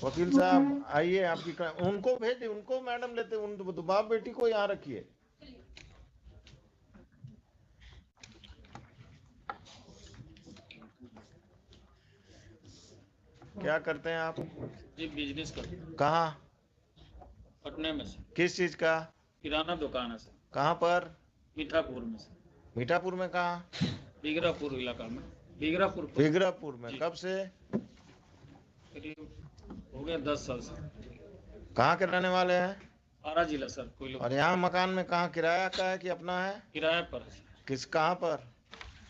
वकील साहब आइए, आपकी उनको भेज, उनको मैडम लेते, उन बाप बेटी को यहाँ रखिए। क्या करते हैं आप? जी बिजनेस करते हैं। कहाँ? पटना में से। किस चीज का? किराना दुकान है सर। कहाँ पर? मीठापुर में सर। मीठापुर में कहाँ? बिगरापुर इलाका में। बिगरापुर बिगरापुर में। जी। कब से? करीब हो गया 10 साल से। कहाँ के रहने वाले हैं? आरा जिला सर। कोई लोग और यहाँ मकान में कहाँ, किराया का है कि अपना है? किराए पर है सर। किस, कहाँ पर?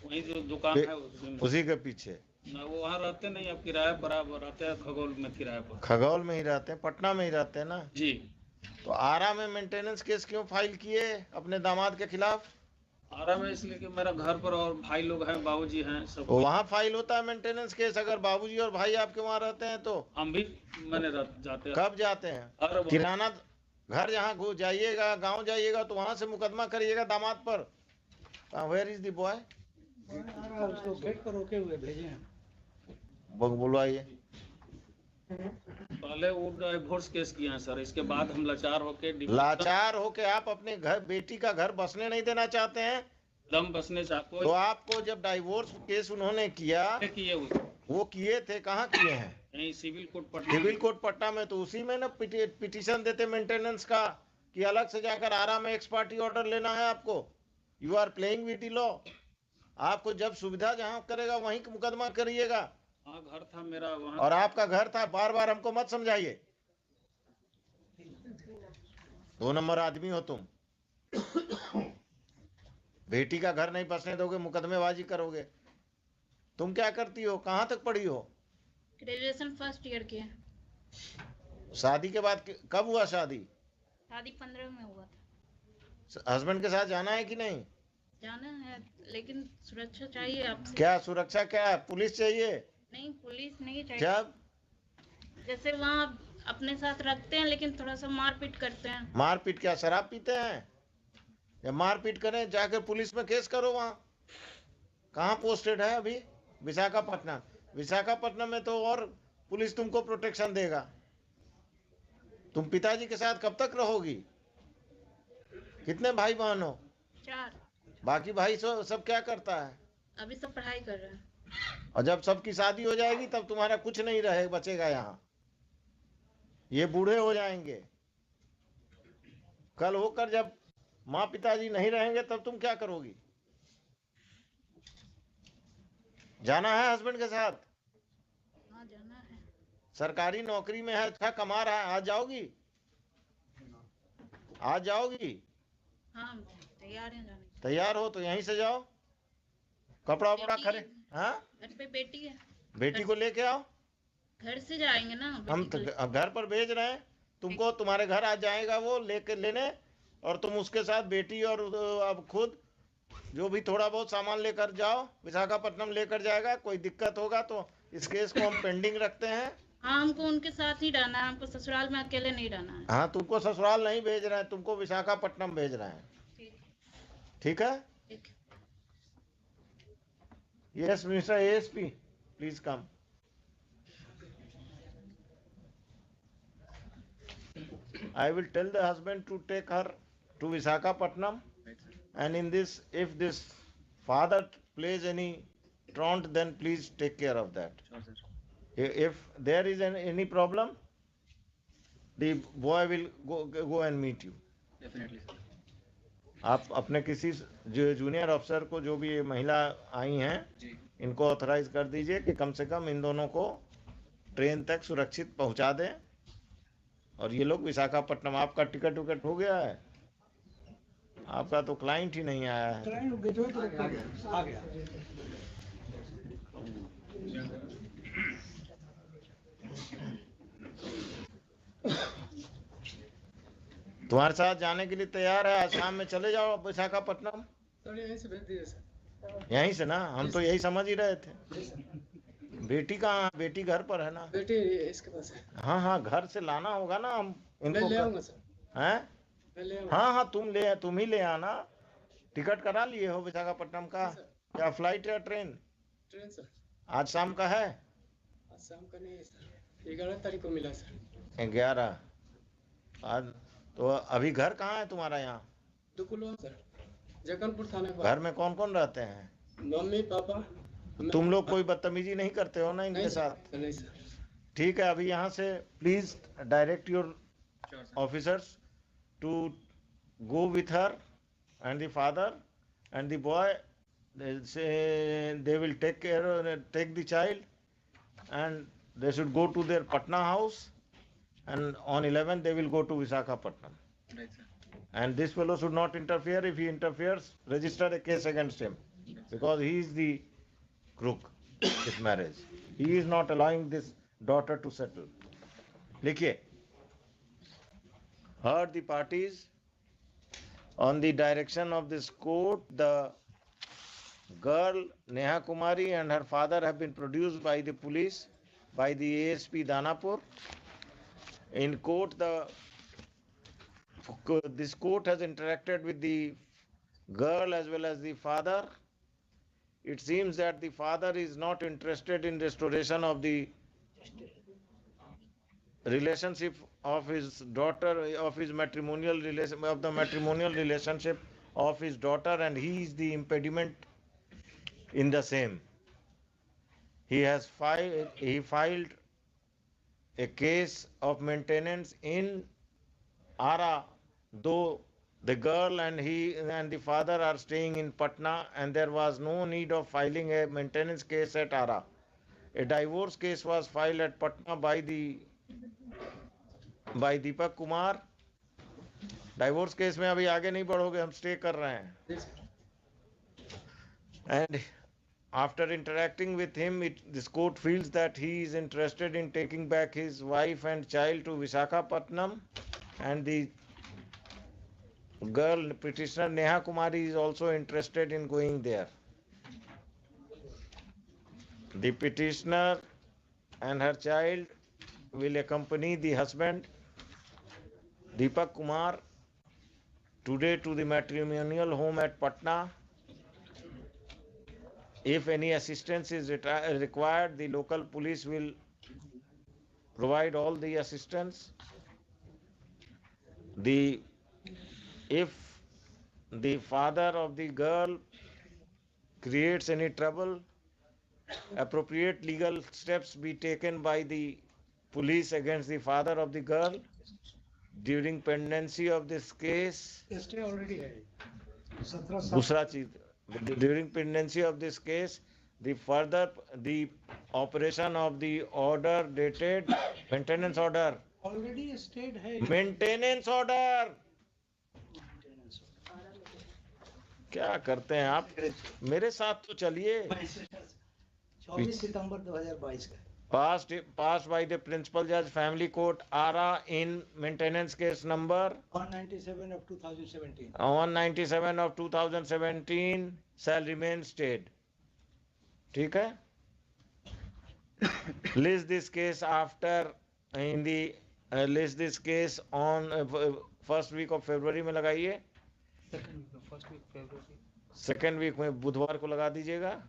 वही जो दुकान है उसी में। उसी के पीछे। ना वो वहाँ रहते नहीं, अब किराए पर आप रहते हैं खगोल में किराए पर। खगौल में ही रहते हैं, पटना में ही रहते हैं ना? जी। तो आरा में मेंटेनेंस केस क्यों फाइल किए अपने दामाद के खिलाफ? आरा में इसलिए कि मेरा घर पर और भाई लोग हैं, बाबूजी हैं सब। तो वहाँ फाइल होता है मेंटेनेंस केस, अगर बाबूजी और भाई आपके वहाँ रहते हैं तो? हम भी जाते हैं। कब जाते हैं? हर किराना घर जहाँ घुस जाइएगा, गांव जाइएगा तो वहां से मुकदमा करिएगा दामाद पर। Where is the boy? उसको गेट पर रोके हुए भेजे हैं। बुलवाइए। पहले वो डिवोर्स केस किए हैं सर, इसके बाद हम लाचार होके आप अपने घर, बेटी का घर बसने नहीं देना चाहते हैं? दम बसने चाहते तो आपको जब डाइवोर्स केस उन्होंने किया, किए वो किए थे, कहाँ किए हैं? यही civil court Patna. Civil court Patna में। तो उसी में ना पिटीशन देते मेंटेनेंस का, कि अलग से जाकर आरा में एक्स पार्टी ऑर्डर लेना है आपको? You are playing with the law. आपको जब सुविधा जहां करेगा वहीं मुकदमा करिएगा। हाँ, घर था मेरा वहाँ। और आपका घर था, बार बार हमको मत समझाइए। 2 नंबर आदमी हो तुम। बेटी का घर नहीं बसने दोगे, मुकदमेबाजी करोगे। तुम क्या करती हो, कहाँ तक पढ़ी हो? ग्रेजुएशन फर्स्ट ईयर की है। शादी के बाद कब हुआ शादी? शादी 15 में हुआ था। हस्बैंड के साथ जाना है कि नहीं? जाना है, लेकिन सुरक्षा चाहिए आपसे। क्या सुरक्षा? क्या है, पुलिस चाहिए? नहीं, पुलिस नहीं चाहिए। जब जैसे वहाँ अपने साथ रखते हैं, लेकिन थोड़ा सा मारपीट करते हैं। मारपीट? क्या शराब पीते हैं? या मारपीट करें, जाकर पुलिस में केस करो। वहाँ कहाँ पोस्टेड है अभी? विशाखापट्टनम। विशाखापट्टनम में तो और पुलिस तुमको प्रोटेक्शन देगा। तुम पिताजी के साथ कब तक रहोगी? कितने भाई बहन हो? 4। बाकी भाई सब क्या करता है? अभी सब पढ़ाई कर रहे हैं। और जब सबकी शादी हो जाएगी तब तुम्हारा कुछ नहीं रहे बचेगा यहाँ। ये बूढ़े हो जाएंगे। कल होकर जब माँ पिताजी नहीं रहेंगे तब तुम क्या करोगी? जाना है हस्बैंड के साथ? हाँ, जाना है। सरकारी नौकरी में है, अच्छा कमा रहा है, आज जाओगी? आज जाओगी? हाँ, तैयार हैं जाने। तैयार हो तो यहीं से जाओ, कपड़ा वपड़ा खरे। हाँ, घर पे बेटी है। बेटी को लेके आओ। घर से जाएंगे ना। हम तो घर पर भेज रहे हैं तुमको, तुम्हारे घर आ जाएगा वो लेके लेने, और तुम उसके साथ बेटी और अब खुद जो भी थोड़ा बहुत सामान लेकर जाओ। विशाखापट्टनम लेकर जाएगा, कोई दिक्कत होगा तो इस केस को हम पेंडिंग रखते हैं। हाँ, हमको उनके साथ ही रहना है, हमको ससुराल में अकेले नहीं रहना है। हाँ, तुमको ससुराल नहीं भेज रहे हैं, तुमको विशाखापट्टनम भेज रहे हैं। ठीक है? Yes mister ASP, please come. I will tell the husband to take her to Visakhapatnam, and in this, if this father plays any truant, then please take care of that. Sure, sir. If there is any problem, the boy will go and meet you. Definitely, sir. आप अपने किसी junior अफसर को, जो भी ये महिला आई हैं, इनको ऑथराइज कर दीजिए कि कम से कम इन दोनों को ट्रेन तक सुरक्षित पहुंचा दें। और ये लोग विशाखापट्टनम। आपका टिकट विकट हो गया है? आपका तो क्लाइंट ही नहीं आया है। आ गया। तुम्हारे साथ जाने के लिए तैयार है, आज शाम में चले जाओ विशाखापट्टनम। यहीं से भेज दिए सर। यहीं से ना, हम तो यही समझ ही रहे थे। बेटी कहाँ? बेटी घर पर है ना? बेटी इसके पास है। हाँ हाँ, घर से लाना होगा ना हम इनको। ले आऊंगा सर। हैं? हाँ हाँ, तुम ही ले आना। टिकट करा लिए हो विशाखापट्टनम का? क्या फ्लाइट या ट्रेन? Train sir. आज शाम का है? आज शाम का नहीं है सर। 11 तारीख को मिला सर। 11 आज। तो अभी घर कहाँ है तुम्हारा? यहाँ दुकुलवा सर, जगनपुर थाने घर पर। में कौन कौन रहते हैं? Mummy papa. तुम लोग कोई बदतमीजी नहीं करते हो ना इनके नहीं साथ? सर, नहीं सर। ठीक है, अभी यहाँ से please direct your officers to go with her and the father and the boy. They say they will take the child, and they should go to their Patna house, and on 11 they will go to Visakhapatnam. Right, sir. And this fellow should not interfere. If he interferes, register a case against him, because he is the crook this marriage. He is not allowing this daughter to settle. Likhiye, heard the parties. On the direction of this court, the girl Neha Kumari and her father have been produced by the police, by the ASP Danapur. In court, this court has interacted with the girl as well as the father. It seems that the father is not interested in restoration of the relationship of his daughter, of his matrimonial relation, of the matrimonial relationship of his daughter, and he is the impediment in the same. He filed a case of maintenance in Ara, though the girl and he and the father are staying in Patna, and there was no need of filing a maintenance case at Ara. A divorce case was filed at Patna by Deepak Kumar. Divorce case में अभी आगे नहीं बढ़ोगे, हम stay कर रहे हैं. And after interacting with him, this court feels that he is interested in taking back his wife and child to Visakhapatnam, and the girl petitioner Neha Kumari is also interested in going there. The petitioner and her child will accompany the husband Deepak Kumar today to the matrimonial home at Patna. If any assistance is required, the local police will provide all the assistance. If the father of the girl creates any trouble, appropriate legal steps be taken by the police against the father of the girl. During pendency of this case, stay already है 17 दूसरा चीज, during pendency of this case, the operation of the order dated maintenance order. Already state है। Maintenance order. क्या करते हैं आप? मेरे साथ तो चलिए. 24 सितंबर 2022 का Passed by the principal judge, family court, Ara, in maintenance case number 197 of 2017. 197 of 2017 shall remain stayed. ठीक है? List this case list this case on first week of February में लगाइए. Second week में बुधवार को लगा दीजिएगा.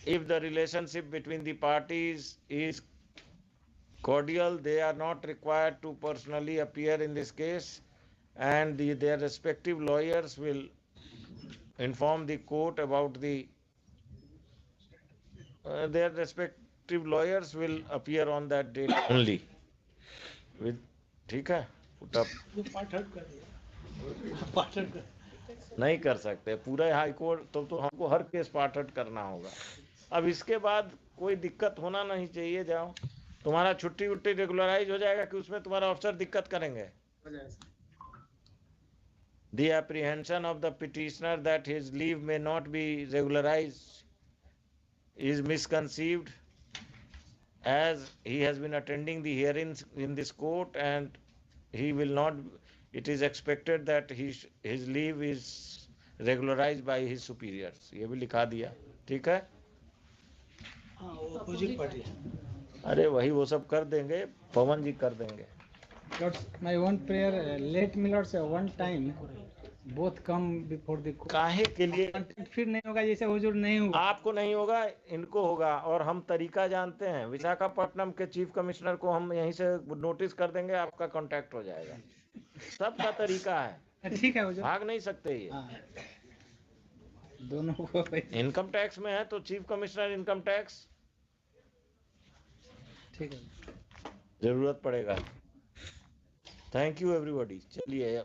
If the relationship between the parties is cordial, they are not required to personally appear in this case, and their respective lawyers will inform the court about their respective lawyers will appear on that date only. ठीक है? Put up. नहीं कर सकते पूरा high court, तो हमको हर case part करना होगा. अब इसके बाद कोई दिक्कत होना नहीं चाहिए. जाओ, तुम्हारा छुट्टी उट्टी रेगुलराइज हो जाएगा कि उसमें तुम्हारा अफसर दिक्कत करेंगे. The apprehension of the petitioner that his leave may not be regularized is misconceived, as he has been attending the hearings in this court, and he will not. It is expected that his leave is regularized by his superiors. ये भी लिखा दिया. ठीक है? Opposite party. अरे वही वो सब कर देंगे, पवन जी कर देंगे. My one prayer, let me Lord say one time both come before the काहे के लिए कॉन्ट्रैक्ट फिर नहीं होगा, जैसे हुजूर नहीं हुआ। आपको नहीं होगा, इनको होगा। और हम तरीका जानते हैं, विशाखापट्टनम के चीफ कमिश्नर को हम यहीं से नोटिस कर देंगे, आपका कांटेक्ट हो जाएगा। सबका तरीका है, ठीक है हुजूर। भाग नहीं सकते ये। हाँ, दोनों को इनकम टैक्स में है तो चीफ कमिश्नर इनकम टैक्स ठीक है। जरूरत पड़ेगा। Thank you everybody. चलिए।